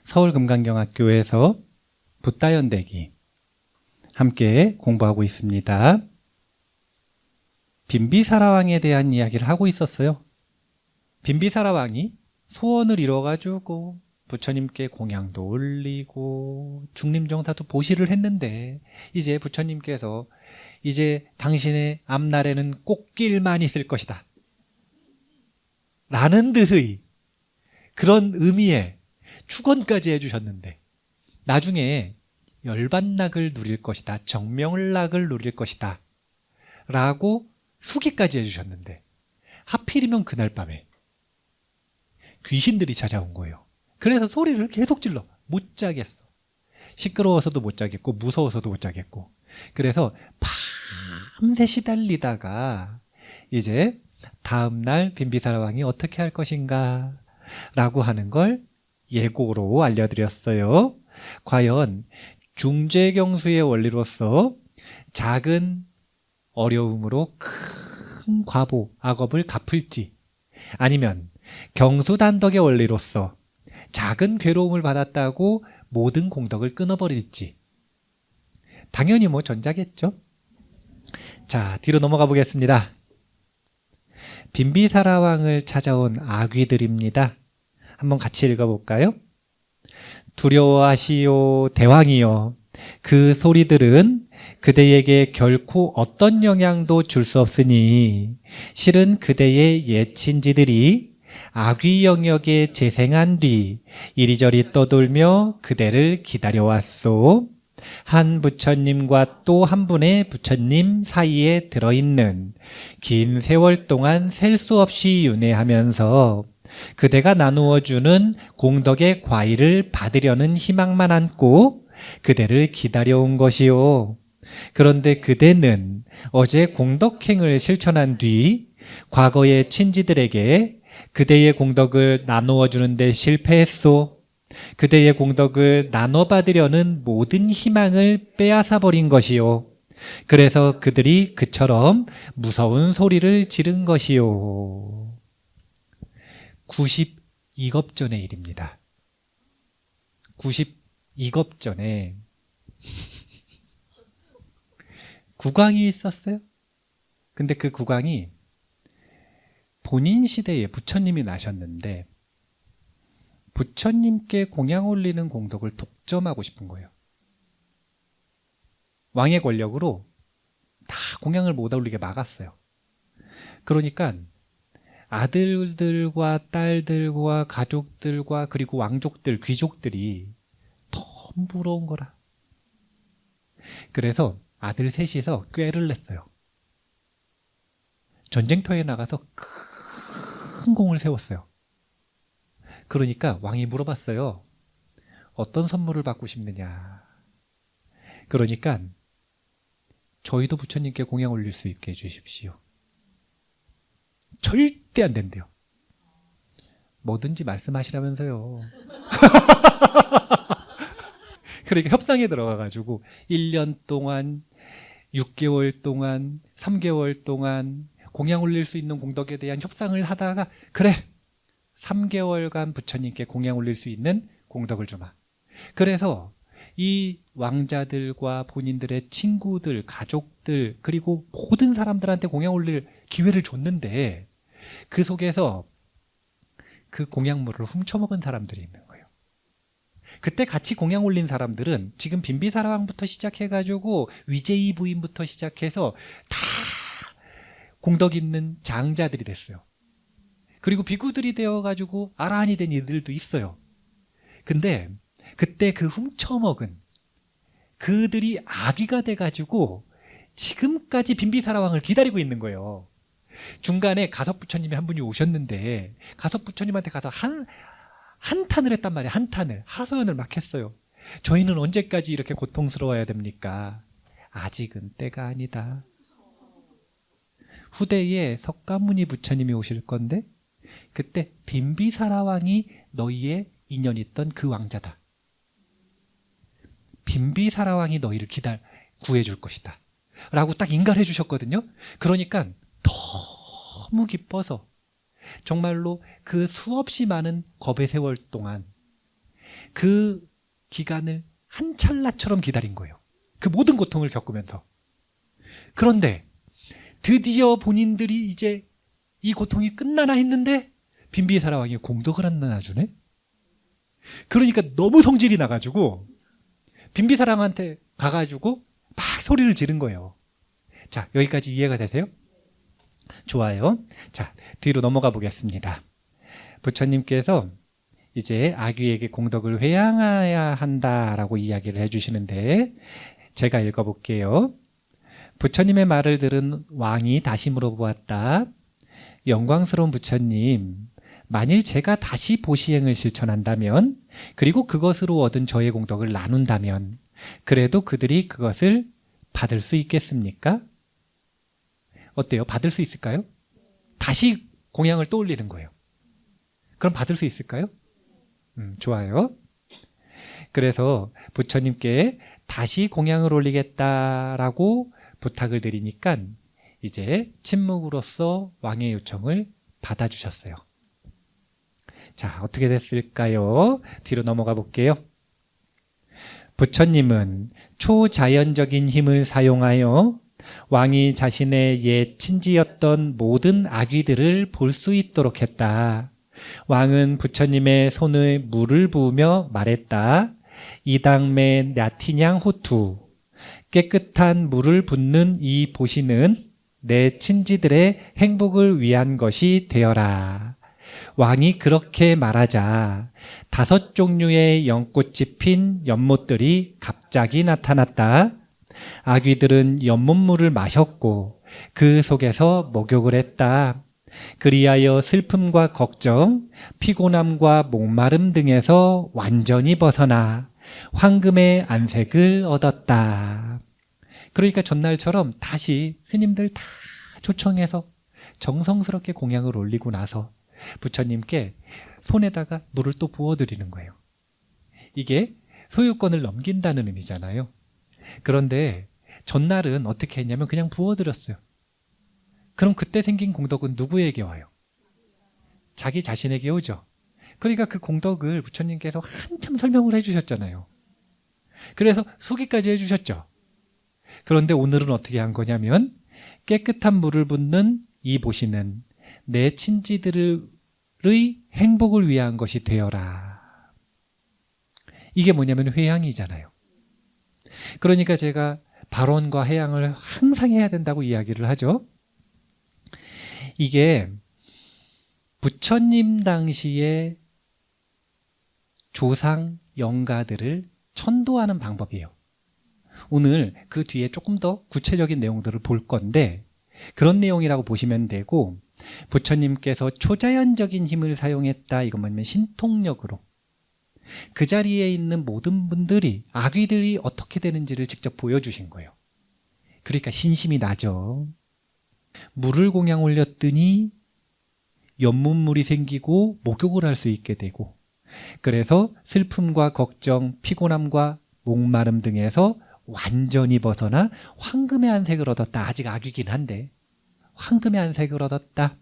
서울금강경학교에서 붓다연대기 함께 공부하고 있습니다. 빈비사라왕에 대한 이야기를 하고 있었어요. 빈비사라왕이 소원을 이뤄가지고 부처님께 공양도 올리고 중림정사도 보시를 했는데 이제 부처님께서 이제 당신의 앞날에는 꽃길만 있을 것이다 라는 뜻의 그런 의미의 축원까지 해주셨는데 나중에 열반락을 누릴 것이다, 정명락을 누릴 것이다 라고 수기까지 해주셨는데 하필이면 그날 밤에 귀신들이 찾아온 거예요. 그래서 소리를 계속 질러 못 자겠어. 시끄러워서도 못 자겠고 무서워서도 못 자겠고. 그래서 밤새 시달리다가 이제 다음날 빈비사라왕이 어떻게 할 것인가 라고 하는 걸 예고로 알려드렸어요. 과연 중죄경수의 원리로서 작은 어려움으로 큰 과보, 악업을 갚을지, 아니면 경수단덕의 원리로서 작은 괴로움을 받았다고 모든 공덕을 끊어버릴지. 당연히 뭐 전자겠죠. 자, 뒤로 넘어가 보겠습니다. 빈비사라왕을 찾아온 아귀들입니다. 한번 같이 읽어볼까요? 두려워하시오 대왕이여, 그 소리들은 그대에게 결코 어떤 영향도 줄 수 없으니 실은 그대의 옛 친지들이 아귀 영역에 재생한 뒤 이리저리 떠돌며 그대를 기다려왔소. 한 부처님과 또 한 분의 부처님 사이에 들어있는 긴 세월 동안 셀 수 없이 윤회하면서 그대가 나누어주는 공덕의 과일을 받으려는 희망만 안고 그대를 기다려온 것이요. 그런데 그대는 어제 공덕행을 실천한 뒤 과거의 친지들에게 그대의 공덕을 나누어 주는데 실패했소. 그대의 공덕을 나눠받으려는 모든 희망을 빼앗아 버린 것이요. 그래서 그들이 그처럼 무서운 소리를 지른 것이요. 92겁전의 일입니다. 92겁전에 국왕이 있었어요. 근데 그 국왕이 본인 시대에 부처님이 나셨는데 부처님께 공양 올리는 공덕을 독점하고 싶은 거예요. 왕의 권력으로 다 공양을 못 올리게 막았어요. 그러니까 아들들과 딸들과 가족들과 그리고 왕족들, 귀족들이 너무 부러운 거라. 그래서 아들 셋이서 꾀를 냈어요. 전쟁터에 나가서 큰 공을 세웠어요. 그러니까 왕이 물어봤어요. 어떤 선물을 받고 싶느냐. 그러니까 저희도 부처님께 공양 올릴 수 있게 해주십시오. 절대 안 된대요. 뭐든지 말씀하시라면서요. 그러니까 협상에 들어가가지고 1년 동안, 6개월 동안, 3개월 동안 공양 올릴 수 있는 공덕에 대한 협상을 하다가 그래, 3개월간 부처님께 공양 올릴 수 있는 공덕을 주마. 그래서 이 왕자들과 본인들의 친구들, 가족들, 그리고 모든 사람들한테 공양 올릴 기회를 줬는데 그 속에서 그 공양물을 훔쳐먹은 사람들이 있는 거예요. 그때 같이 공양 올린 사람들은 지금 빈비사라왕부터 시작해가지고 위제이 부인부터 시작해서 다 공덕 있는 장자들이 됐어요. 그리고 비구들이 되어가지고 아라한이 된 이들도 있어요. 근데 그때 그 훔쳐먹은 그들이 아귀가 돼가지고 지금까지 빈비사라왕을 기다리고 있는 거예요. 중간에 가섭부처님이 한 분이 오셨는데 가섭부처님한테 가서 한탄을 했단 말이에요. 한탄을, 하소연을 막 했어요. 저희는 언제까지 이렇게 고통스러워야 됩니까? 아직은 때가 아니다. 후대에 석가모니 부처님이 오실 건데 그때 빈비사라왕이 너희의 인연이 있던 그 왕자다. 빈비사라왕이 너희를 구해줄 것이다 라고 딱 인가를 해주셨거든요. 그러니까 너무 기뻐서 정말로 그 수없이 많은 겁의 세월 동안 그 기간을 한 찰나처럼 기다린 거예요. 그 모든 고통을 겪으면서. 그런데 드디어 본인들이 이제 이 고통이 끝나나 했는데 빈비사라 왕이 공덕을 안 나눠주네. 그러니까 너무 성질이 나가지고 빈비사라 왕한테 가가지고 막 소리를 지른 거예요. 자, 여기까지 이해가 되세요? 좋아요. 자, 뒤로 넘어가 보겠습니다. 부처님께서 이제 아귀에게 공덕을 회양해야 한다라고 이야기를 해주시는데 제가 읽어볼게요. 부처님의 말을 들은 왕이 다시 물어보았다. 영광스러운 부처님, 만일 제가 다시 보시행을 실천한다면, 그리고 그것으로 얻은 저의 공덕을 나눈다면, 그래도 그들이 그것을 받을 수 있겠습니까? 어때요? 받을 수 있을까요? 다시 공양을 떠올리는 거예요. 그럼 받을 수 있을까요? 좋아요. 그래서 부처님께 다시 공양을 올리겠다라고 부탁을 드리니까 이제 침묵으로써 왕의 요청을 받아주셨어요. 자, 어떻게 됐을까요? 뒤로 넘어가 볼게요. 부처님은 초자연적인 힘을 사용하여 왕이 자신의 옛 친지였던 모든 아귀들을 볼 수 있도록 했다. 왕은 부처님의 손에 물을 부으며 말했다. 이당매 나티냥 호투. 깨끗한 물을 붓는 이 보시는 내 친지들의 행복을 위한 것이 되어라. 왕이 그렇게 말하자 5종류의 연꽃이 핀 연못들이 갑자기 나타났다. 아귀들은 연못물을 마셨고 그 속에서 목욕을 했다. 그리하여 슬픔과 걱정, 피곤함과 목마름 등에서 완전히 벗어나 황금의 안색을 얻었다. 그러니까 전날처럼 다시 스님들 다 초청해서 정성스럽게 공양을 올리고 나서 부처님께 손에다가 물을 또 부어드리는 거예요. 이게 소유권을 넘긴다는 의미잖아요. 그런데 전날은 어떻게 했냐면 그냥 부어드렸어요. 그럼 그때 생긴 공덕은 누구에게 와요? 자기 자신에게 오죠. 그러니까 그 공덕을 부처님께서 한참 설명을 해주셨잖아요. 그래서 수기까지 해주셨죠. 그런데 오늘은 어떻게 한 거냐면 깨끗한 물을 붓는 이 보시는 내 친지들의 행복을 위한 것이 되어라. 이게 뭐냐면 회양이잖아요. 그러니까 제가 발언과 회양을 항상 해야 된다고 이야기를 하죠. 이게 부처님 당시의 조상 영가들을 천도하는 방법이에요. 오늘 그 뒤에 조금 더 구체적인 내용들을 볼 건데 그런 내용이라고 보시면 되고, 부처님께서 초자연적인 힘을 사용했다, 이건 뭐냐면 신통력으로 그 자리에 있는 모든 분들이 아귀들이 어떻게 되는지를 직접 보여주신 거예요. 그러니까 신심이 나죠. 물을 공양 올렸더니 연못물이 생기고 목욕을 할 수 있게 되고, 그래서 슬픔과 걱정, 피곤함과 목마름 등에서 완전히 벗어나 황금의 안색을 얻었다. 아직 아귀긴 한데 황금의 안색을 얻었다.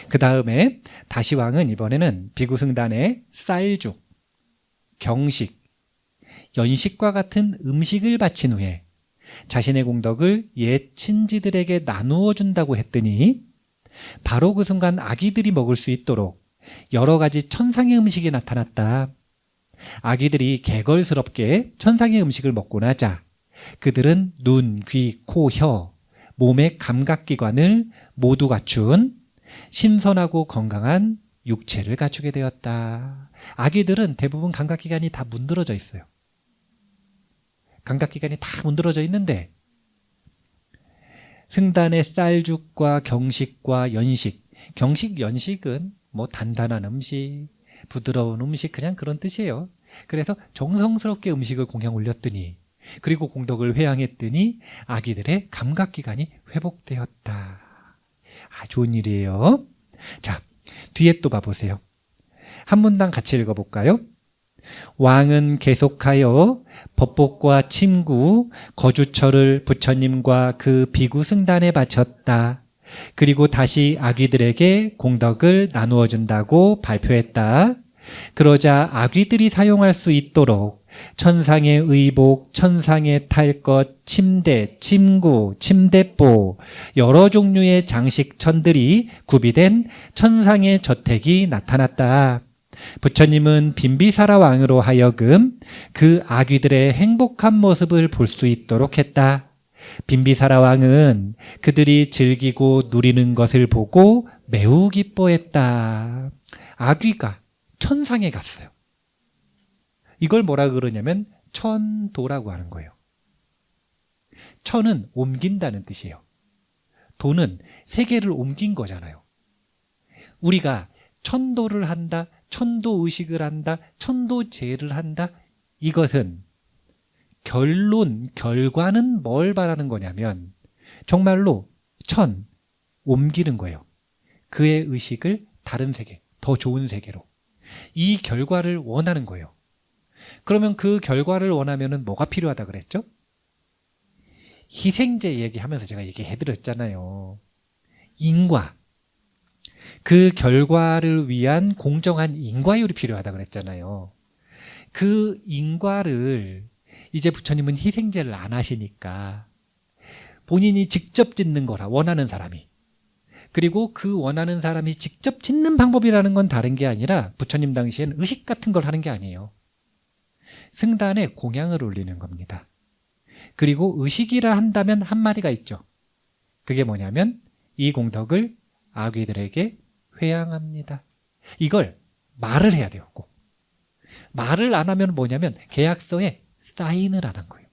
그 다음에 다시 왕은 이번에는 비구승단에 쌀죽, 경식, 연식과 같은 음식을 바친 후에 자신의 공덕을 옛 친지들에게 나누어 준다고 했더니 바로 그 순간 아기들이 먹을 수 있도록 여러 가지 천상의 음식이 나타났다. 아기들이 개걸스럽게 천상의 음식을 먹고 나자 그들은 눈, 귀, 코, 혀, 몸의 감각기관을 모두 갖춘 신선하고 건강한 육체를 갖추게 되었다. 아기들은 대부분 감각기관이 다 문드러져 있어요. 감각기관이 다 문드러져 있는데 승단의 쌀죽과 경식과 연식, 경식, 연식은 뭐 단단한 음식, 부드러운 음식, 그냥 그런 뜻이에요. 그래서 정성스럽게 음식을 공양 올렸더니, 그리고 공덕을 회양했더니 아기들의 감각기관이 회복되었다. 좋은 일이에요. 자, 뒤에 또 봐보세요. 한 문단 같이 읽어볼까요? 왕은 계속하여 법복과 침구, 거주처를 부처님과 그 비구 승단에 바쳤다. 그리고 다시 아귀들에게 공덕을 나누어 준다고 발표했다. 그러자 아귀들이 사용할 수 있도록 천상의 의복, 천상의 탈 것, 침대, 침구, 침대보, 여러 종류의 장식천들이 구비된 천상의 저택이 나타났다. 부처님은 빈비사라 왕으로 하여금 그 아귀들의 행복한 모습을 볼 수 있도록 했다. 빈비사라 왕은 그들이 즐기고 누리는 것을 보고 매우 기뻐했다. 아귀가 천상에 갔어요. 이걸 뭐라 그러냐면 천도라고 하는 거예요. 천은 옮긴다는 뜻이에요. 도는 세계를 옮긴 거잖아요. 우리가 천도를 한다, 천도 의식을 한다, 천도제를 한다. 이것은 결과는 뭘 말하는 거냐면 정말로 옮기는 거예요. 그의 의식을 다른 세계, 더 좋은 세계로. 이 결과를 원하는 거예요. 그러면 그 결과를 원하면은 뭐가 필요하다 그랬죠? 희생제 얘기하면서 제가 얘기해드렸잖아요. 인과. 그 결과를 위한 공정한 인과율이 필요하다 그랬잖아요. 그 인과를 이제 부처님은 희생제를 안 하시니까 본인이 직접 짓는 거라, 원하는 사람이. 그리고 그 원하는 사람이 직접 짓는 방법이라는 건 다른 게 아니라 부처님 당시엔 의식 같은 걸 하는 게 아니에요. 승단에 공양을 올리는 겁니다. 그리고 의식이라 한다면 한마디가 있죠. 그게 뭐냐면 이 공덕을 아귀들에게 회양합니다. 이걸 말을 해야 돼요. 꼭. 말을 안 하면 뭐냐면 계약서에 사인을 안 한 거예요.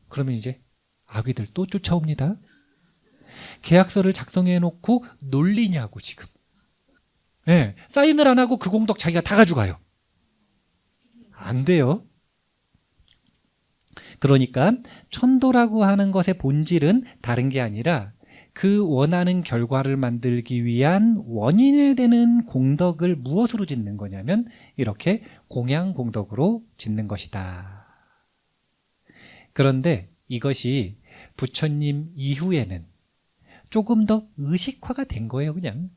그러면 이제 아귀들 또 쫓아옵니다. 계약서를 작성해 놓고 놀리냐고 지금. 네, 사인을 안 하고 그 공덕 자기가 다 가져가요. 안 돼요. 그러니까 천도라고 하는 것의 본질은 다른 게 아니라 그 원하는 결과를 만들기 위한 원인에 되는 공덕을 무엇으로 짓는 거냐면 이렇게 공양 공덕으로 짓는 것이다. 그런데 이것이 부처님 이후에는 조금 더 의식화가 된 거예요, 그냥.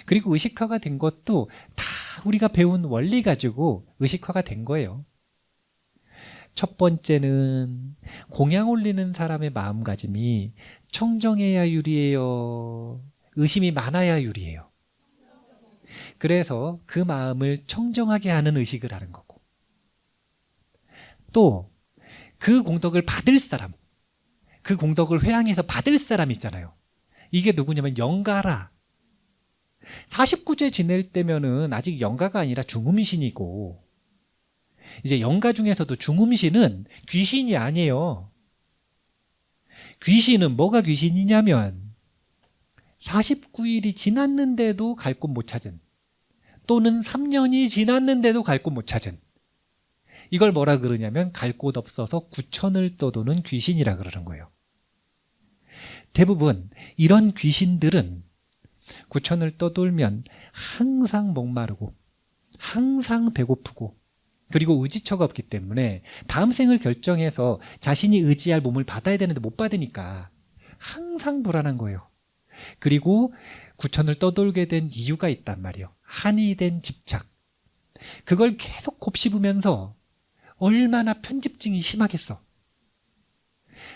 그리고 의식화가 된 것도 다 우리가 배운 원리 가지고 의식화가 된 거예요. 첫 번째는 공양 올리는 사람의 마음가짐이 청정해야 유리해요? 의심이 많아야 유리해요? 그래서 그 마음을 청정하게 하는 의식을 하는 거고, 또 그 공덕을 받을 사람, 그 공덕을 회양해서 받을 사람 있잖아요. 이게 누구냐면 영가라. 49제 지낼 때면은 아직 영가가 아니라 중음신이고, 이제 영가 중에서도 중음신은 귀신이 아니에요. 귀신은 뭐가 귀신이냐면 49일이 지났는데도 갈 곳 못 찾은, 또는 3년이 지났는데도 갈 곳 못 찾은, 이걸 뭐라 그러냐면 갈 곳 없어서 구천을 떠도는 귀신이라 그러는 거예요. 대부분 이런 귀신들은 구천을 떠돌면 항상 목마르고 항상 배고프고 그리고 의지처가 없기 때문에 다음 생을 결정해서 자신이 의지할 몸을 받아야 되는데 못 받으니까 항상 불안한 거예요. 그리고 구천을 떠돌게 된 이유가 있단 말이에요. 한이 된 집착. 그걸 계속 곱씹으면서 얼마나 편집증이 심하겠어.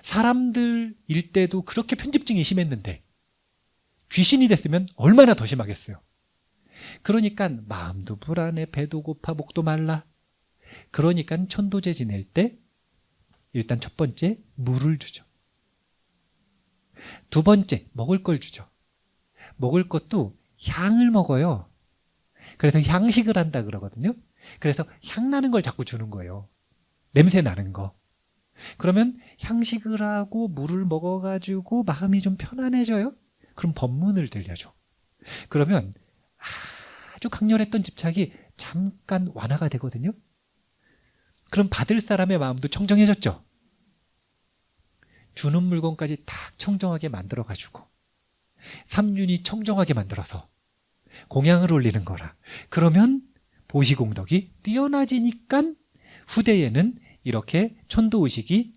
사람들일 때도 그렇게 편집증이 심했는데 귀신이 됐으면 얼마나 더 심하겠어요. 그러니까 마음도 불안해, 배도 고파, 목도 말라. 그러니까 천도제 지낼 때 일단 첫 번째 물을 주죠. 두 번째 먹을 걸 주죠. 먹을 것도 향을 먹어요. 그래서 향식을 한다 그러거든요. 그래서 향 나는 걸 자꾸 주는 거예요. 냄새 나는 거. 그러면 향식을 하고 물을 먹어가지고 마음이 좀 편안해져요. 그럼 법문을 들려줘. 그러면 아주 강렬했던 집착이 잠깐 완화가 되거든요. 그럼 받을 사람의 마음도 청정해졌죠. 주는 물건까지 딱 청정하게 만들어가지고 삼륜이 청정하게 만들어서 공양을 올리는 거라. 그러면 보시공덕이 뛰어나지니까 후대에는 이렇게 천도의식이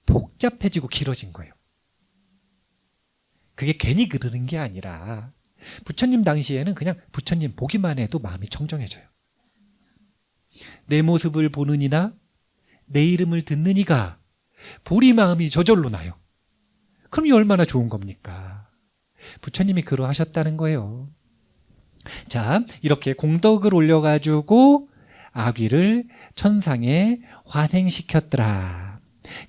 복잡해지고 길어진 거예요. 그게 괜히 그러는 게 아니라 부처님 당시에는 그냥 부처님 보기만 해도 마음이 청정해져요. 내 모습을 보는 이나 내 이름을 듣는 이가 보리 마음이 저절로 나요. 그럼 이 얼마나 좋은 겁니까? 부처님이 그러하셨다는 거예요. 자, 이렇게 공덕을 올려가지고 아귀를 천상에 화생시켰더라.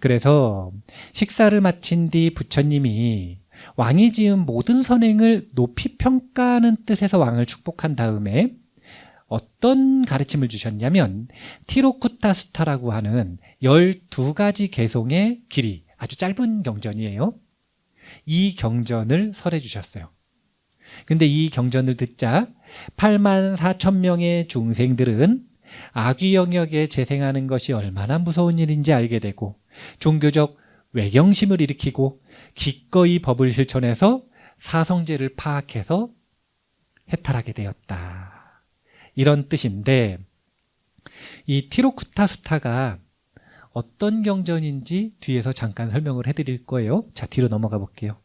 그래서 식사를 마친 뒤 부처님이 왕이 지은 모든 선행을 높이 평가하는 뜻에서 왕을 축복한 다음에 어떤 가르침을 주셨냐면 티로쿠타 수타라고 하는 12가지 개송의 길이, 아주 짧은 경전이에요. 이 경전을 설해 주셨어요. 근데 이 경전을 듣자 84,000명의 중생들은 아귀 영역에 재생하는 것이 얼마나 무서운 일인지 알게 되고 종교적 외경심을 일으키고 기꺼이 법을 실천해서 사성제를 파악해서 해탈하게 되었다. 이런 뜻인데 이 티로쿠타 수타가 어떤 경전인지 뒤에서 잠깐 설명을 해드릴 거예요. 자, 뒤로 넘어가 볼게요.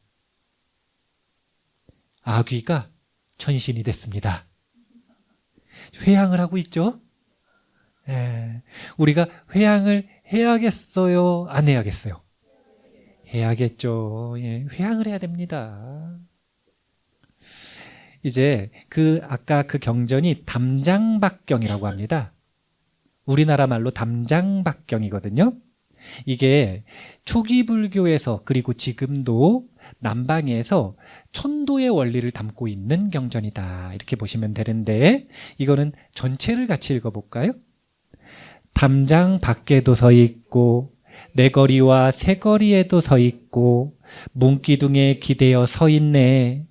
아귀가 천신이 됐습니다. 회양을 하고 있죠? 우리가 회양을 해야겠어요? 안 해야겠어요? 해야겠죠. 회양을 해야 됩니다. 이제 아까 그 경전이 담장박경이라고 합니다. 우리나라 말로 담장박경이거든요. 이게 초기 불교에서 그리고 지금도 남방에서 천도의 원리를 담고 있는 경전이다. 이렇게 보시면 되는데 이거는 전체를 같이 읽어볼까요? 담장 밖에도 서 있고 내 거리와 새 거리에도 서 있고 문기둥에 기대어 서 있네.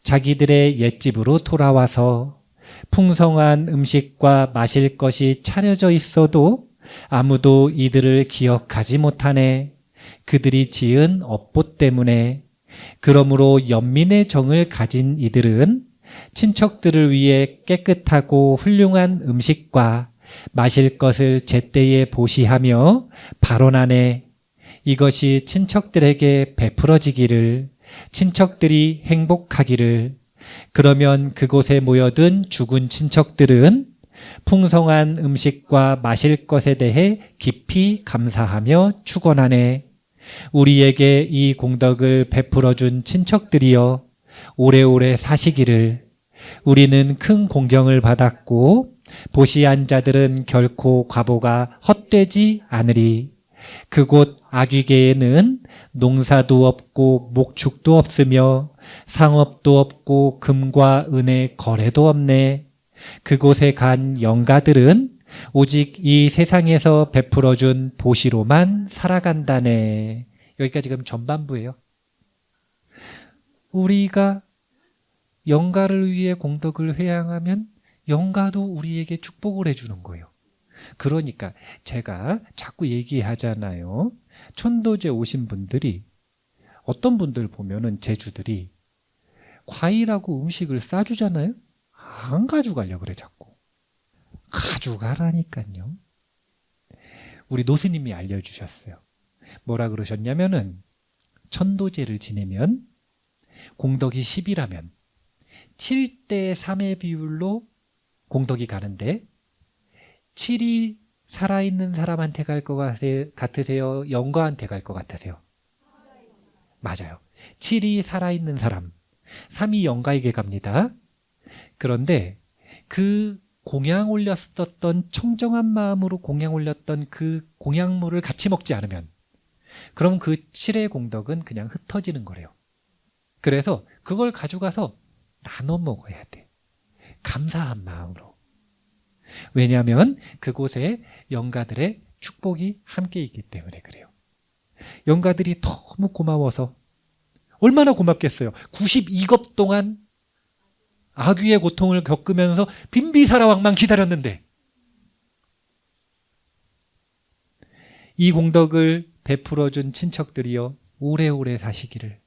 자기들의 옛집으로 돌아와서 풍성한 음식과 마실 것이 차려져 있어도 아무도 이들을 기억하지 못하네. 그들이 지은 업보 때문에. 그러므로 연민의 정을 가진 이들은 친척들을 위해 깨끗하고 훌륭한 음식과 마실 것을 제때에 보시하며 발언하네. 이것이 친척들에게 베풀어지기를, 친척들이 행복하기를. 그러면 그곳에 모여든 죽은 친척들은 풍성한 음식과 마실 것에 대해 깊이 감사하며 축원하네. 우리에게 이 공덕을 베풀어준 친척들이여 오래오래 사시기를. 우리는 큰 공경을 받았고 보시한 자들은 결코 과보가 헛되지 않으리. 그곳 아귀계에는 농사도 없고 목축도 없으며 상업도 없고 금과 은의 거래도 없네. 그곳에 간 영가들은 오직 이 세상에서 베풀어준 보시로만 살아간다네. 여기까지 그럼 전반부예요. 우리가 영가를 위해 공덕을 회양하면 영가도 우리에게 축복을 해주는 거예요. 그러니까 제가 자꾸 얘기하잖아요. 천도제 오신 분들이, 어떤 분들 보면은 제주들이 과일하고 음식을 싸주잖아요. 안 가져가려고 그래 자꾸. 가져가라니까요. 우리 노스님이 알려주셨어요. 뭐라 그러셨냐면은 천도제를 지내면 공덕이 10이라면 7대 3의 비율로 공덕이 가는데 7이 살아있는 사람한테 갈 것 같으세요? 영가한테 갈 것 같으세요? 맞아요. 7이 살아있는 사람, 3이 영가에게 갑니다. 그런데 그 공양 올렸었던 청정한 마음으로 공양 올렸던 그 공양물을 같이 먹지 않으면 그럼 그 7의 공덕은 그냥 흩어지는 거래요. 그래서 그걸 가져가서 나눠 먹어야 돼. 감사한 마음으로. 왜냐하면 그곳에 영가들의 축복이 함께 있기 때문에 그래요. 영가들이 너무 고마워서 얼마나 고맙겠어요. 92겁 동안 아귀의 고통을 겪으면서 빈비사라왕만 기다렸는데 이 공덕을 베풀어준 친척들이여 오래오래 사시기를.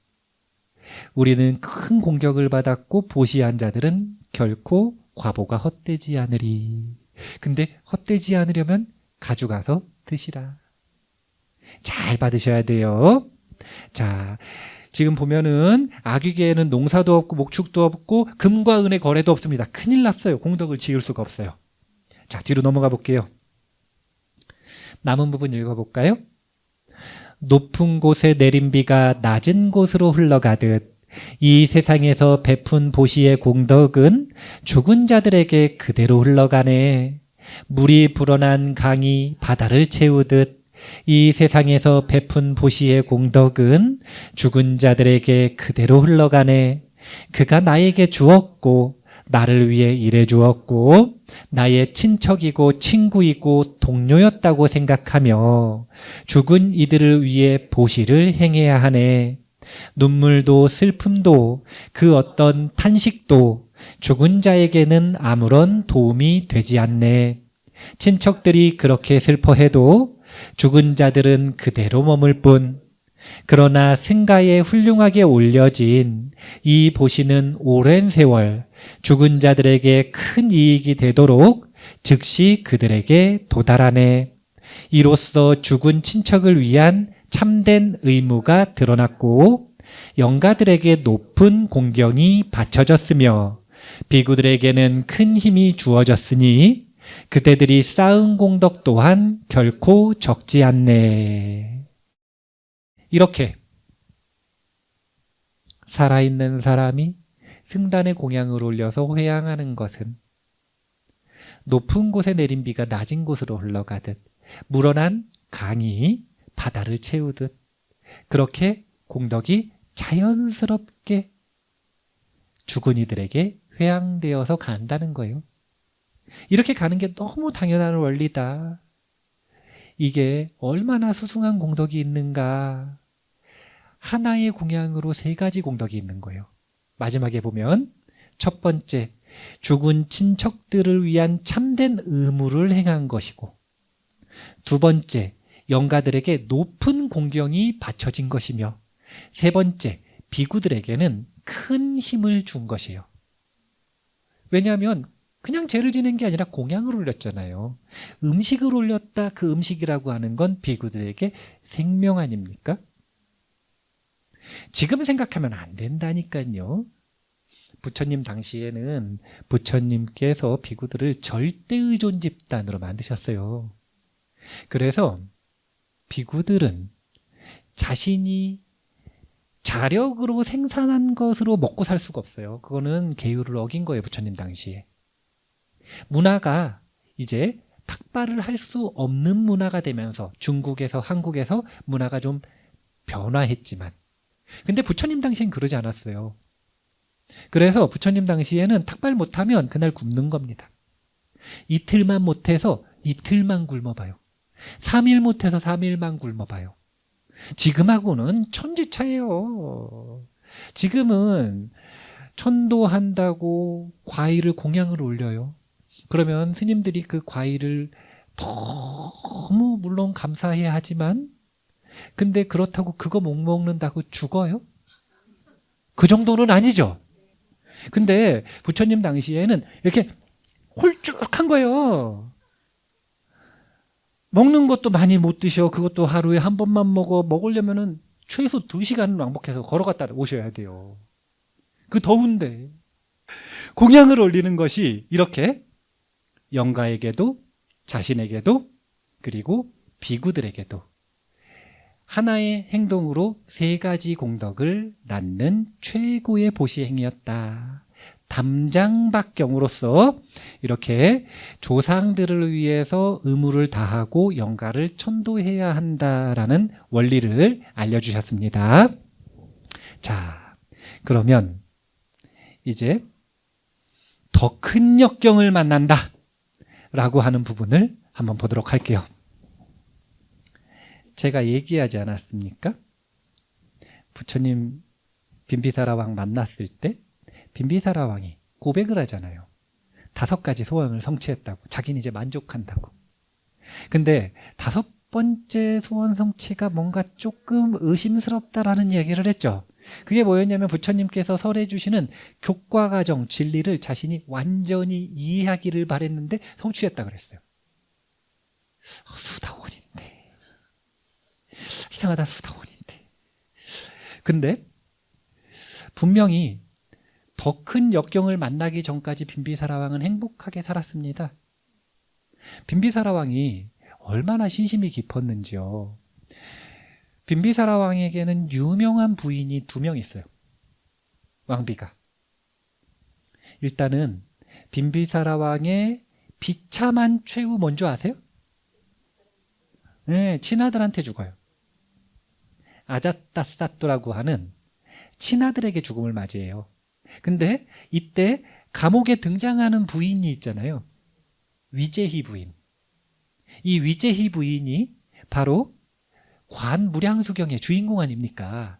우리는 큰 공격을 받았고 보시한 자들은 결코 과보가 헛되지 않으리. 근데 헛되지 않으려면 가져가서 드시라. 잘 받으셔야 돼요. 자, 지금 보면은 아귀계에는 농사도 없고 목축도 없고 금과 은의 거래도 없습니다. 큰일 났어요. 공덕을 지을 수가 없어요. 자, 뒤로 넘어가 볼게요. 남은 부분 읽어볼까요? 높은 곳에 내린 비가 낮은 곳으로 흘러가듯 이 세상에서 베푼 보시의 공덕은 죽은 자들에게 그대로 흘러가네. 물이 불어난 강이 바다를 채우듯 이 세상에서 베푼 보시의 공덕은 죽은 자들에게 그대로 흘러가네. 그가 나에게 주었고 나를 위해 일해 주었고 나의 친척이고 친구이고 동료였다고 생각하며 죽은 이들을 위해 보시를 행해야 하네. 눈물도 슬픔도 그 어떤 탄식도 죽은 자에게는 아무런 도움이 되지 않네. 친척들이 그렇게 슬퍼해도 죽은 자들은 그대로 머물 뿐. 그러나 승가에 훌륭하게 올려진 이 보시는 오랜 세월 죽은 자들에게 큰 이익이 되도록 즉시 그들에게 도달하네. 이로써 죽은 친척을 위한 참된 의무가 드러났고 영가들에게 높은 공경이 바쳐졌으며 비구들에게는 큰 힘이 주어졌으니 그대들이 쌓은 공덕 또한 결코 적지 않네. 이렇게 살아있는 사람이 승단의 공양을 올려서 회양하는 것은 높은 곳에 내린 비가 낮은 곳으로 흘러가듯 물어난 강이 바다를 채우듯 그렇게 공덕이 자연스럽게 죽은 이들에게 회양되어서 간다는 거예요. 이렇게 가는 게 너무 당연한 원리다. 이게 얼마나 수승한 공덕이 있는가. 하나의 공양으로 3가지 공덕이 있는 거예요. 마지막에 보면 첫 번째, 죽은 친척들을 위한 참된 의무를 행한 것이고 두 번째, 영가들에게 높은 공경이 바쳐진 것이며 세 번째, 비구들에게는 큰 힘을 준 것이에요. 왜냐하면 그냥 제를 지낸 게 아니라 공양을 올렸잖아요. 음식을 올렸다. 그 음식이라고 하는 건 비구들에게 생명 아닙니까? 지금 생각하면 안 된다니까요. 부처님 당시에는 부처님께서 비구들을 절대의존 집단으로 만드셨어요. 그래서 비구들은 자신이 자력으로 생산한 것으로 먹고 살 수가 없어요. 그거는 계율을 어긴 거예요. 부처님 당시에. 문화가 이제 탁발을 할 수 없는 문화가 되면서 중국에서 한국에서 문화가 좀 변화했지만 근데 부처님 당시엔 그러지 않았어요. 그래서 부처님 당시에는 탁발 못하면 그날 굶는 겁니다. 이틀만 못해서 이틀만 굶어봐요. 3일 못해서 3일만 굶어봐요. 지금하고는 천지차예요. 지금은 천도한다고 과일을 공양을 올려요. 그러면 스님들이 그 과일을 너무 물론 감사해야 하지만 근데 그렇다고 그거 못 먹는다고 죽어요? 그 정도는 아니죠. 근데 부처님 당시에는 이렇게 홀쭉한 거예요. 먹는 것도 많이 못 드셔. 그것도 하루에 한 번만 먹으려면은 최소 2시간은 왕복해서 걸어갔다 오셔야 돼요. 그 더운데. 공양을 올리는 것이 이렇게 영가에게도 자신에게도 그리고 비구들에게도 하나의 행동으로 3가지 공덕을 낳는 최고의 보시 행위였다. 담장박경으로서 이렇게 조상들을 위해서 의무를 다하고 영가를 천도해야 한다라는 원리를 알려주셨습니다. 자, 그러면 이제 더 큰 역경을 만난다 라고 하는 부분을 한번 보도록 할게요. 제가 얘기하지 않았습니까? 부처님 빈비사라 왕 만났을 때 빈비사라 왕이 고백을 하잖아요. 5가지 소원을 성취했다고. 자기는 이제 만족한다고. 근데 5번째 소원 성취가 뭔가 조금 의심스럽다라는 얘기를 했죠. 그게 뭐였냐면 부처님께서 설해 주시는 교과과정 진리를 자신이 완전히 이해하기를 바랬는데 성취했다 그랬어요. 수다원인데. 이상하다 수다원인데. 근데 분명히 더 큰 역경을 만나기 전까지 빈비사라 왕은 행복하게 살았습니다. 빈비사라 왕이 얼마나 신심이 깊었는지요. 빈비사라 왕에게는 유명한 부인이 2명 있어요. 왕비가. 일단은 빈비사라 왕의 비참한 최후 뭔지 아세요? 네, 친아들한테 죽어요. 아자타사토라고 하는 친아들에게 죽음을 맞이해요. 근데 이때 감옥에 등장하는 부인이 있잖아요. 위제희 부인. 이 위제희 부인이 바로 관무량수경의 주인공 아닙니까?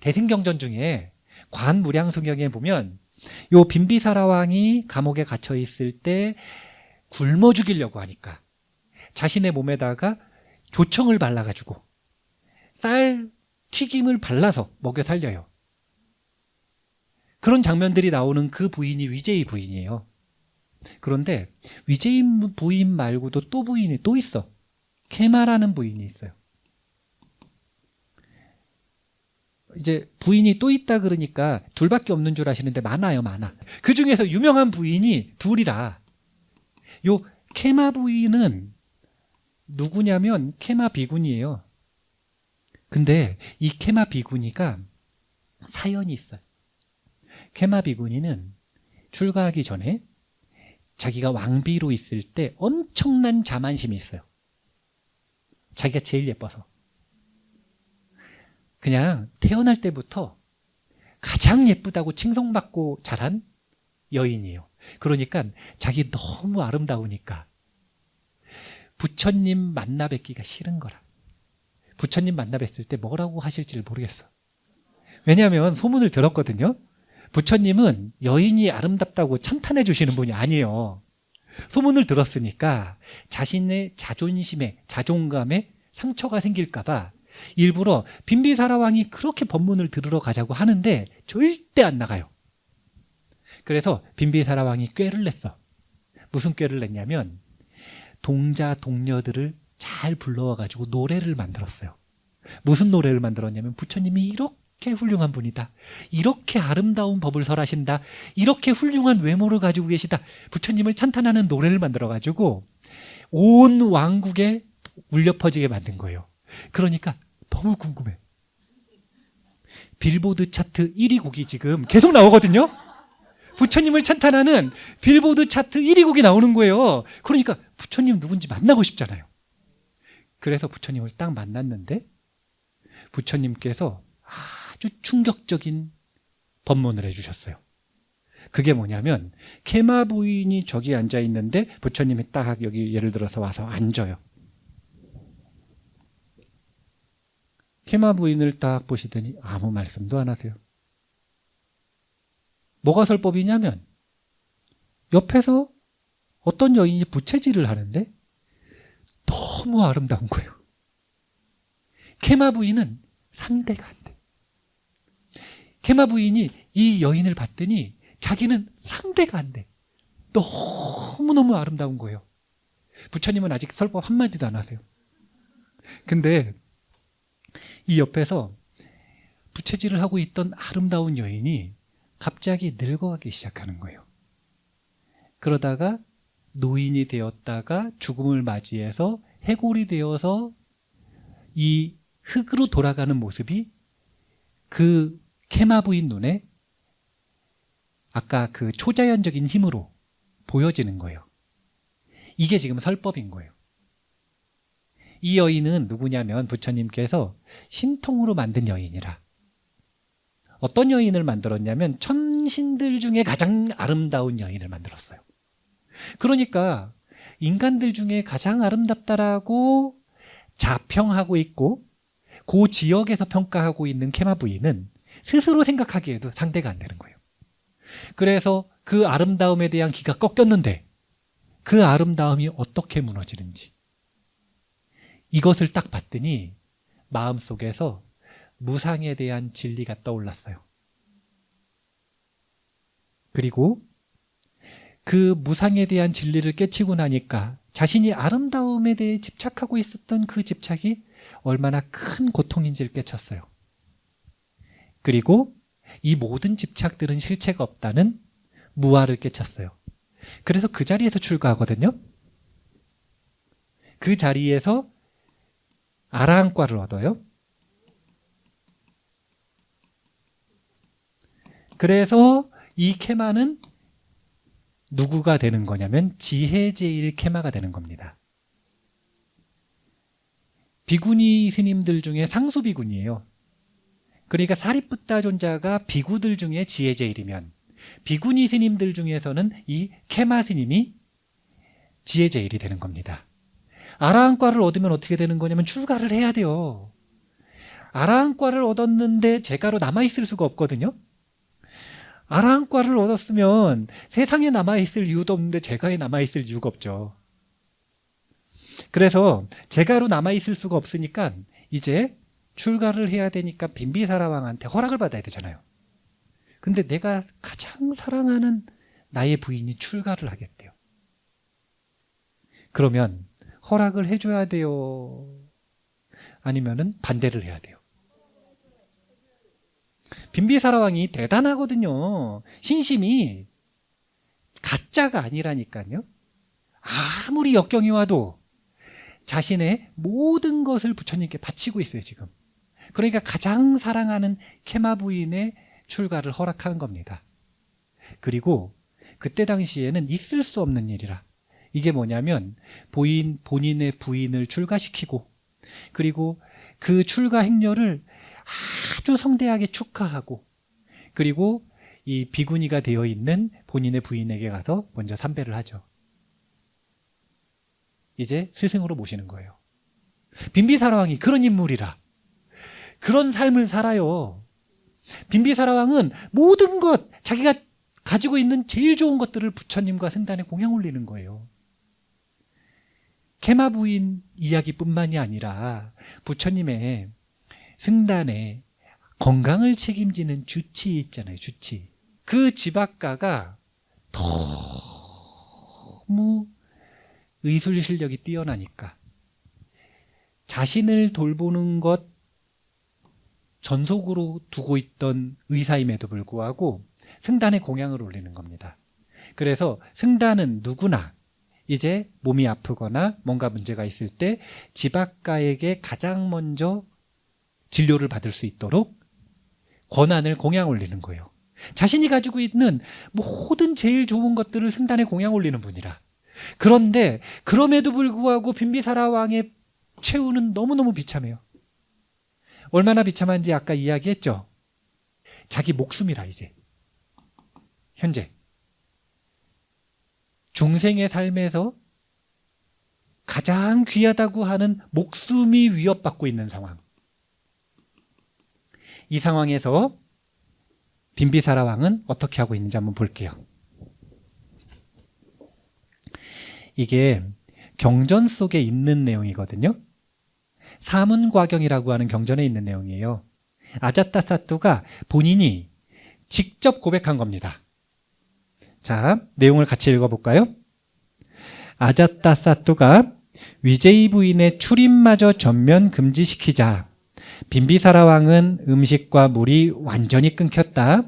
대승경전 중에 관무량수경에 보면 요 빈비사라 왕이 감옥에 갇혀 있을 때 굶어 죽이려고 하니까 자신의 몸에다가 조청을 발라가지고 쌀 튀김을 발라서 먹여 살려요. 그런 장면들이 나오는 그 부인이 위제희 부인이에요. 그런데 위제희 부인 말고도 또 부인이 또 있어. 케마라는 부인이 있어요. 이제 부인이 또 있다 그러니까 둘밖에 없는 줄 아시는데 많아요, 많아. 그 중에서 유명한 부인이 2이라. 요 케마 부인은 누구냐면 케마 비구니예요. 근데 이 케마 비구니가 사연이 있어요. 케마 비구니는 출가하기 전에 자기가 왕비로 있을 때 엄청난 자만심이 있어요. 자기가 제일 예뻐서. 그냥 태어날 때부터 가장 예쁘다고 칭송받고 자란 여인이에요. 그러니까 자기 너무 아름다우니까 부처님 만나 뵙기가 싫은 거라. 부처님 만나 뵀을 때 뭐라고 하실지를 모르겠어. 왜냐하면 소문을 들었거든요. 부처님은 여인이 아름답다고 찬탄해 주시는 분이 아니에요. 소문을 들었으니까 자신의 자존심에, 자존감에 상처가 생길까 봐 일부러 빈비사라 왕이 그렇게 법문을 들으러 가자고 하는데 절대 안 나가요. 그래서 빈비사라 왕이 꾀를 냈어. 무슨 꾀를 냈냐면 동자 동녀들을 잘 불러와가지고 노래를 만들었어요. 무슨 노래를 만들었냐면 부처님이 이렇게 훌륭한 분이다. 이렇게 아름다운 법을 설하신다. 이렇게 훌륭한 외모를 가지고 계시다. 부처님을 찬탄하는 노래를 만들어가지고 온 왕국에 울려 퍼지게 만든 거예요. 그러니까 너무 궁금해. 빌보드 차트 1위 곡이 지금 계속 나오거든요. 부처님을 찬탄하는 빌보드 차트 1위 곡이 나오는 거예요. 그러니까 부처님 누군지 만나고 싶잖아요. 그래서 부처님을 딱 만났는데 부처님께서 아주 충격적인 법문을 해주셨어요. 그게 뭐냐면 케마 부인이 저기 앉아 있는데 부처님이 딱 여기 예를 들어서 와서 앉아요. 케마 부인을 딱 보시더니 아무 말씀도 안 하세요. 뭐가 설법이냐면 옆에서 어떤 여인이 부채질을 하는데 너무 아름다운 거예요. 케마 부인은 상대가 안 돼. 케마 부인이 이 여인을 봤더니 자기는 상대가 안 돼. 너무너무 아름다운 거예요. 부처님은 아직 설법 한마디도 안 하세요. 근데 이 옆에서 부채질을 하고 있던 아름다운 여인이 갑자기 늙어가기 시작하는 거예요. 그러다가 노인이 되었다가 죽음을 맞이해서 해골이 되어서 이 흙으로 돌아가는 모습이 그 케마 부인 눈에 아까 그 초자연적인 힘으로 보여지는 거예요. 이게 지금 설법인 거예요. 이 여인은 누구냐면 부처님께서 신통으로 만든 여인이라. 어떤 여인을 만들었냐면 천신들 중에 가장 아름다운 여인을 만들었어요. 그러니까 인간들 중에 가장 아름답다라고 자평하고 있고 그 지역에서 평가하고 있는 케마 부인은 스스로 생각하기에도 상대가 안 되는 거예요. 그래서 그 아름다움에 대한 기가 꺾였는데 그 아름다움이 어떻게 무너지는지 이것을 딱 봤더니 마음속에서 무상에 대한 진리가 떠올랐어요. 그리고 그 무상에 대한 진리를 깨치고 나니까 자신이 아름다움에 대해 집착하고 있었던 그 집착이 얼마나 큰 고통인지를 깨쳤어요. 그리고 이 모든 집착들은 실체가 없다는 무아를 깨쳤어요. 그래서 그 자리에서 출가하거든요. 그 자리에서 아라한과를 얻어요. 그래서 이 케마는 누구가 되는 거냐면 지혜제일 케마가 되는 겁니다. 비구니 스님들 중에 상수 비구니예요. 그러니까 사리푸타 존자가 비구들 중에 지혜제일이면 비구니 스님들 중에서는 이 케마 스님이 지혜제일이 되는 겁니다. 아라한과를 얻으면 어떻게 되는 거냐면 출가를 해야 돼요. 아라한과를 얻었는데 제가로 남아있을 수가 없거든요. 아라한과를 얻었으면 세상에 남아있을 이유도 없는데 제가에 남아있을 이유가 없죠. 그래서 제가로 남아있을 수가 없으니까 이제 출가를 해야 되니까 빈비사라 왕한테 허락을 받아야 되잖아요. 근데 내가 가장 사랑하는 나의 부인이 출가를 하겠대요. 그러면 허락을 해줘야 돼요? 아니면은 반대를 해야 돼요? 빈비사라 왕이 대단하거든요. 신심이 가짜가 아니라니까요. 아무리 역경이 와도 자신의 모든 것을 부처님께 바치고 있어요, 지금. 그러니까 가장 사랑하는 케마 부인의 출가를 허락하는 겁니다. 그리고 그때 당시에는 있을 수 없는 일이라. 이게 뭐냐면 본인의 부인을 출가시키고 그리고 그 출가 행렬을 아주 성대하게 축하하고 그리고 이 비구니가 되어 있는 본인의 부인에게 가서 먼저 삼배를 하죠. 이제 스승으로 모시는 거예요. 빈비사라 왕이 그런 인물이라 그런 삶을 살아요. 빈비사라 왕은 모든 것 자기가 가지고 있는 제일 좋은 것들을 부처님과 승단에 공양 올리는 거예요. 케마 부인 이야기뿐만이 아니라 부처님의 승단에 건강을 책임지는 주치 있잖아요. 주치. 그 지박가가 너무 의술 실력이 뛰어나니까 자신을 돌보는 것 전속으로 두고 있던 의사임에도 불구하고 승단에 공양을 올리는 겁니다. 그래서 승단은 누구나 이제 몸이 아프거나 뭔가 문제가 있을 때 지박가에게 가장 먼저 진료를 받을 수 있도록 권한을 공양 올리는 거예요. 자신이 가지고 있는 모든 제일 좋은 것들을 승단에 공양 올리는 분이라. 그런데 그럼에도 불구하고 빈비사라 왕의 최후는 너무너무 비참해요. 얼마나 비참한지 아까 이야기했죠. 자기 목숨이라 이제. 현재. 중생의 삶에서 가장 귀하다고 하는 목숨이 위협받고 있는 상황. 이 상황에서 빈비사라 왕은 어떻게 하고 있는지 한번 볼게요. 이게 경전 속에 있는 내용이거든요. 사문과경이라고 하는 경전에 있는 내용이에요. 아자타사토가 본인이 직접 고백한 겁니다. 자, 내용을 같이 읽어볼까요? 아자타사토가 위제이 부인의 출입마저 전면 금지시키자 빈비사라 왕은 음식과 물이 완전히 끊겼다.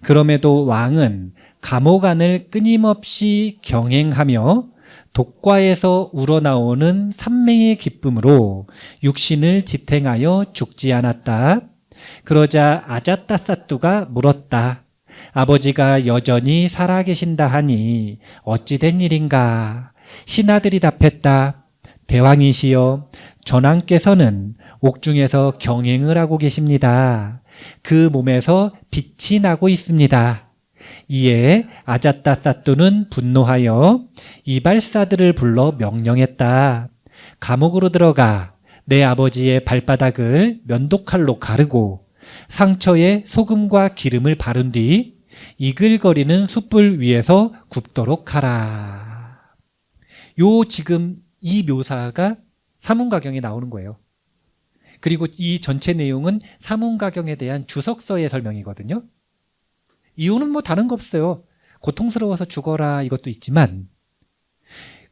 그럼에도 왕은 감옥 안을 끊임없이 경행하며 독과에서 우러나오는 삼매의 기쁨으로 육신을 지탱하여 죽지 않았다. 그러자 아자타사토가 물었다. 아버지가 여전히 살아계신다 하니 어찌 된 일인가? 신하들이 답했다. 대왕이시여, 전왕께서는 옥중에서 경행을 하고 계십니다. 그 몸에서 빛이 나고 있습니다. 이에 아자타사토는 분노하여 이발사들을 불러 명령했다. 감옥으로 들어가 내 아버지의 발바닥을 면도칼로 가르고 상처에 소금과 기름을 바른 뒤 이글거리는 숯불 위에서 굽도록 하라. 요 지금 이 묘사가 사문가경에 나오는 거예요. 그리고 이 전체 내용은 사문가경에 대한 주석서의 설명이거든요. 이유는 뭐 다른 거 없어요. 고통스러워서 죽어라 이것도 있지만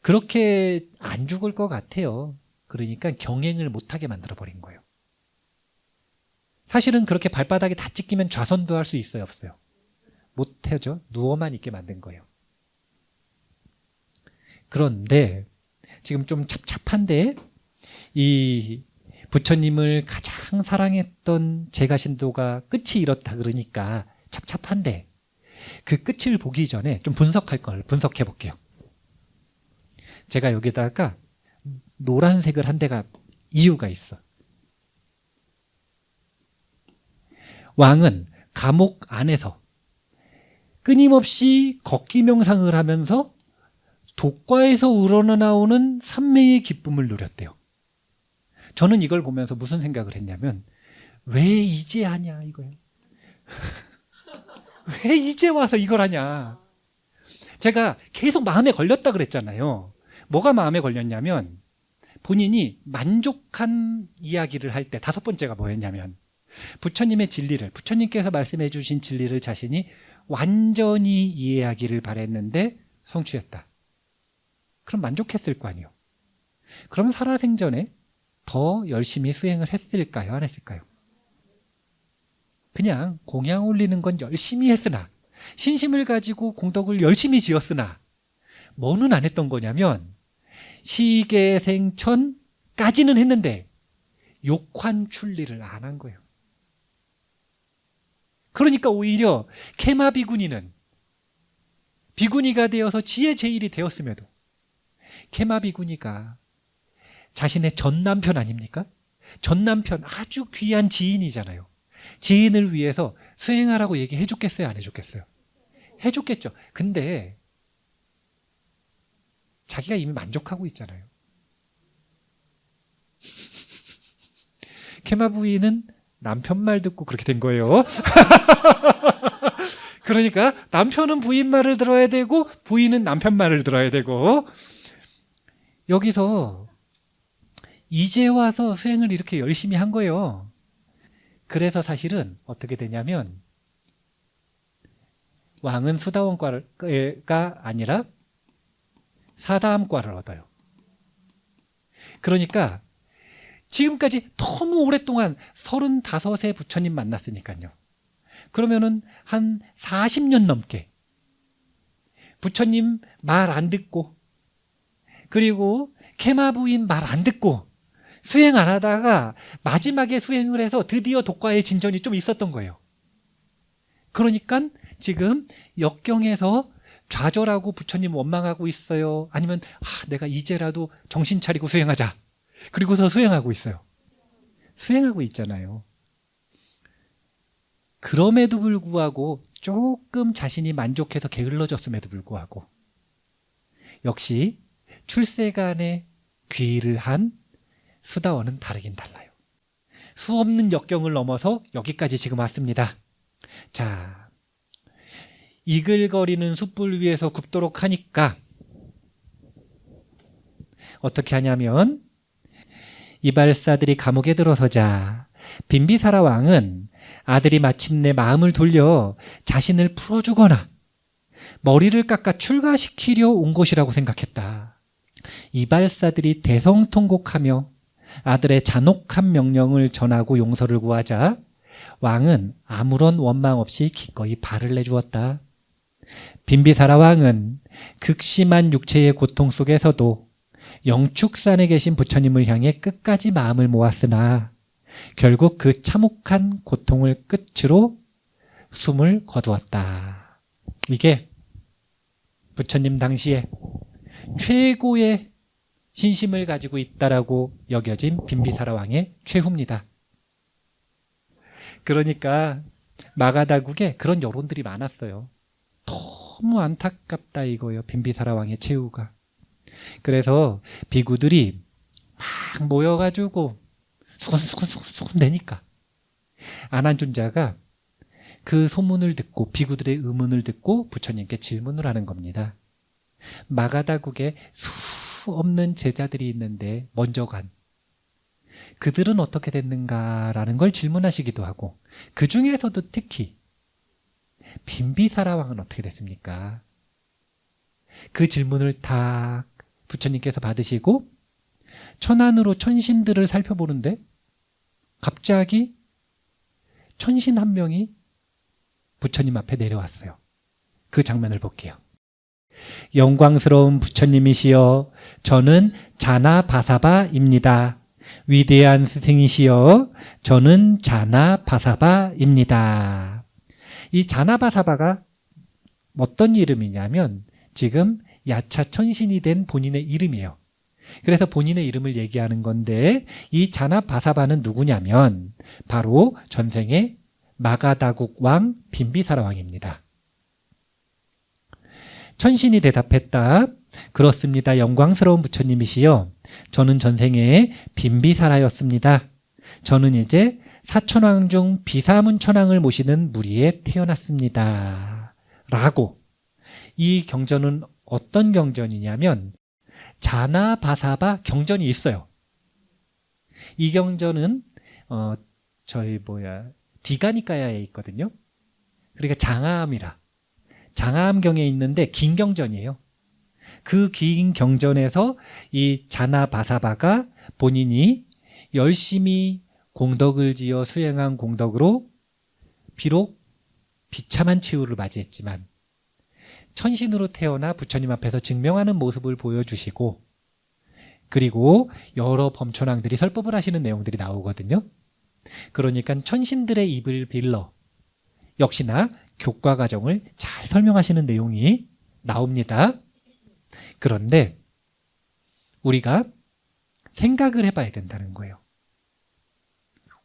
그렇게 안 죽을 것 같아요. 그러니까 경행을 못하게 만들어버린 거예요. 사실은 그렇게 발바닥에 다 찢기면 좌선도 할 수 있어요, 없어요? 못하죠. 누워만 있게 만든 거예요. 그런데 지금 좀 찹찹한데 이 부처님을 가장 사랑했던 제가신도가 끝이 이렇다 그러니까 찹찹한데 그 끝을 보기 전에 좀 분석할 걸 분석해 볼게요. 제가 여기다가 노란색을 한 데가 이유가 있어. 왕은 감옥 안에서 끊임없이 걷기 명상을 하면서 독과에서 우러나오는 삼매의 기쁨을 누렸대요. 저는 이걸 보면서 무슨 생각을 했냐면 왜 이제 하냐 이거예요. 왜 이제 와서 이걸 하냐. 제가 계속 마음에 걸렸다 그랬잖아요. 뭐가 마음에 걸렸냐면 본인이 만족한 이야기를 할 때 다섯 번째가 뭐였냐면 부처님의 진리를, 부처님께서 말씀해 주신 진리를 자신이 완전히 이해하기를 바랬는데 성취했다. 그럼 만족했을 거 아니에요. 그럼 살아생전에 더 열심히 수행을 했을까요? 안 했을까요? 그냥 공양 올리는 건 열심히 했으나 신심을 가지고 공덕을 열심히 지었으나 뭐는 안 했던 거냐면 시계생천까지는 했는데 욕환출리를 안 한 거예요. 그러니까 오히려 케마 비구니는 비구니가 되어서 지혜 제일이 되었음에도 케마 비구니가 자신의 전 남편 아닙니까? 전 남편 아주 귀한 지인이잖아요. 지인을 위해서 수행하라고 얘기해 줬겠어요? 안 해줬겠어요? 해줬겠죠. 근데 자기가 이미 만족하고 있잖아요. 케마 부인은 남편 말 듣고 그렇게 된 거예요. 그러니까 남편은 부인 말을 들어야 되고 부인은 남편 말을 들어야 되고 여기서 이제 와서 수행을 이렇게 열심히 한 거예요. 그래서 사실은 어떻게 되냐면 왕은 수다원과가 아니라 사다함과를 얻어요. 그러니까 지금까지 너무 오랫동안 35세 부처님 만났으니까요. 그러면은 한 40년 넘게 부처님 말 안 듣고 그리고 케마 부인 말 안 듣고 수행 안 하다가 마지막에 수행을 해서 드디어 독과의 진전이 좀 있었던 거예요. 그러니까 지금 역경에서 좌절하고 부처님 원망하고 있어요? 아니면 내가 이제라도 정신 차리고 수행하자. 그리고서 수행하고 있어요. 수행하고 있잖아요. 그럼에도 불구하고 조금 자신이 만족해서 게을러졌음에도 불구하고 역시 출세간에 귀의를 한 수다원은 다르긴 달라요. 수없는 역경을 넘어서 여기까지 지금 왔습니다. 자, 이글거리는 숯불 위에서 굽도록 하니까 어떻게 하냐면 이발사들이 감옥에 들어서자 빈비사라 왕은 아들이 마침내 마음을 돌려 자신을 풀어주거나 머리를 깎아 출가시키려 온 것이라고 생각했다. 이발사들이 대성통곡하며 아들의 잔혹한 명령을 전하고 용서를 구하자 왕은 아무런 원망 없이 기꺼이 발을 내주었다. 빈비사라 왕은 극심한 육체의 고통 속에서도 영축산에 계신 부처님을 향해 끝까지 마음을 모았으나 결국 그 참혹한 고통을 끝으로 숨을 거두었다. 이게 부처님 당시에 최고의 신심을 가지고 있다라고 여겨진 빈비사라 왕의 최후입니다. 그러니까 마가다국에 그런 여론들이 많았어요. 너무 안타깝다 이거예요. 빈비사라 왕의 최후가. 그래서 비구들이 막 모여가지고 수근수근 대니까 아난존자가 그 소문을 듣고 비구들의 의문을 듣고 부처님께 질문을 하는 겁니다. 마가다국에 수 없는 제자들이 있는데 먼저 간 그들은 어떻게 됐는가라는 걸 질문하시기도 하고 그 중에서도 특히 빈비사라 왕은 어떻게 됐습니까? 그 질문을 다 부처님께서 받으시고 천안으로 천신들을 살펴보는데 갑자기 천신 한 명이 부처님 앞에 내려왔어요. 그 장면을 볼게요. 영광스러운 부처님이시여, 저는 자나바사바입니다. 위대한 스승이시여, 저는 자나바사바입니다. 이 자나바사바가 어떤 이름이냐면 지금 야차 천신이 된 본인의 이름이에요. 그래서 본인의 이름을 얘기하는 건데, 이 자나바사바는 누구냐면 바로 전생의 마가다국 왕 빈비사라 왕입니다. 천신이 대답했다. 그렇습니다. 영광스러운 부처님이시여, 저는 전생에 빈비사라였습니다. 저는 이제 사천왕 중 비사문천왕을 모시는 무리에 태어났습니다. 라고. 이 경전은 어떤 경전이냐면 자나바사바 경전이 있어요. 이 경전은 디가니까야에 있거든요. 그러니까 장하암경에 있는데 긴 경전이에요. 그 긴 경전에서 이 자나바사바가 본인이 열심히 공덕을 지어 수행한 공덕으로 비록 비참한 치유를 맞이했지만 천신으로 태어나 부처님 앞에서 증명하는 모습을 보여주시고, 그리고 여러 범천왕들이 설법을 하시는 내용들이 나오거든요. 그러니까 천신들의 입을 빌러 역시나 교과 과정을 잘 설명하시는 내용이 나옵니다. 그런데 우리가 생각을 해봐야 된다는 거예요.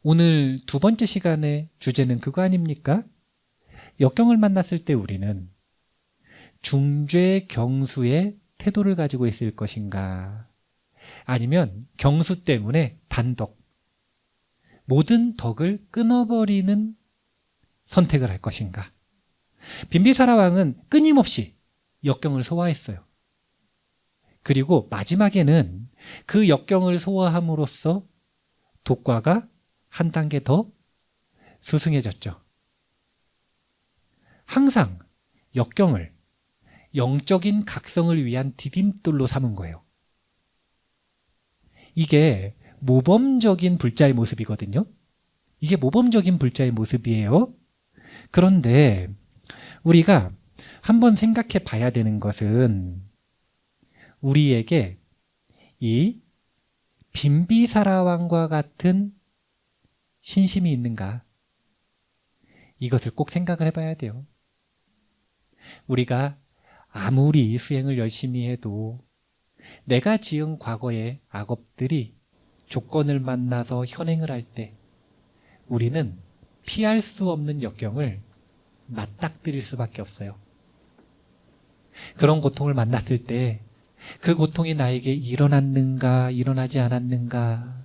오늘 두 번째 시간의 주제는 그거 아닙니까? 역경을 만났을 때 우리는 중죄 경수의 태도를 가지고 있을 것인가, 아니면 경수 때문에 단덕, 모든 덕을 끊어버리는 선택을 할 것인가. 빈비사라 왕은 끊임없이 역경을 소화했어요. 그리고 마지막에는 그 역경을 소화함으로써 독과가 한 단계 더 스승해졌죠. 항상 역경을 영적인 각성을 위한 디딤돌로 삼은 거예요. 이게 모범적인 불자의 모습이거든요. 이게 모범적인 불자의 모습이에요. 그런데 우리가 한번 생각해 봐야 되는 것은, 우리에게 이 빈비사라 왕과 같은 신심이 있는가? 이것을 꼭 생각을 해봐야 돼요. 우리가 아무리 수행을 열심히 해도 내가 지은 과거의 악업들이 조건을 만나서 현행을 할 때 우리는 피할 수 없는 역경을 맞닥뜨릴 수밖에 없어요. 그런 고통을 만났을 때 그 고통이 나에게 일어났는가, 일어나지 않았는가,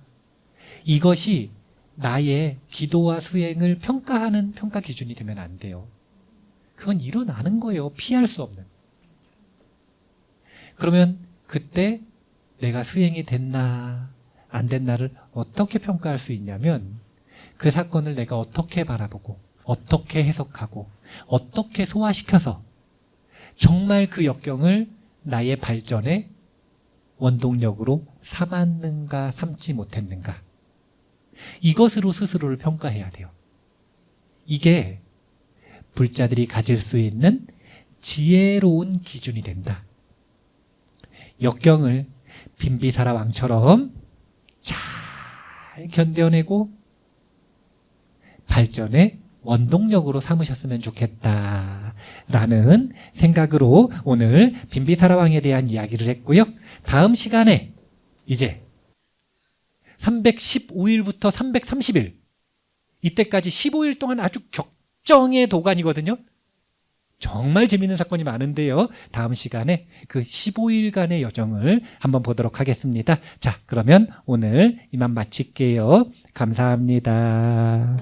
이것이 나의 기도와 수행을 평가하는 평가 기준이 되면 안 돼요. 그건 일어나는 거예요. 피할 수 없는. 그러면 그때 내가 수행이 됐나 안 됐나를 어떻게 평가할 수 있냐면, 그 사건을 내가 어떻게 바라보고 어떻게 해석하고 어떻게 소화시켜서 정말 그 역경을 나의 발전의 원동력으로 삼았는가 삼지 못했는가, 이것으로 스스로를 평가해야 돼요. 이게 불자들이 가질 수 있는 지혜로운 기준이 된다. 역경을 빈비사라 왕처럼 잘 견뎌내고 발전의 원동력으로 삼으셨으면 좋겠다라는 생각으로 오늘 빈비사라 왕에 대한 이야기를 했고요. 다음 시간에 이제 315일부터 330일, 이때까지 15일 동안 아주 격정의 도관이거든요. 정말 재미있는 사건이 많은데요. 다음 시간에 그 15일간의 여정을 한번 보도록 하겠습니다. 자, 그러면 오늘 이만 마칠게요. 감사합니다.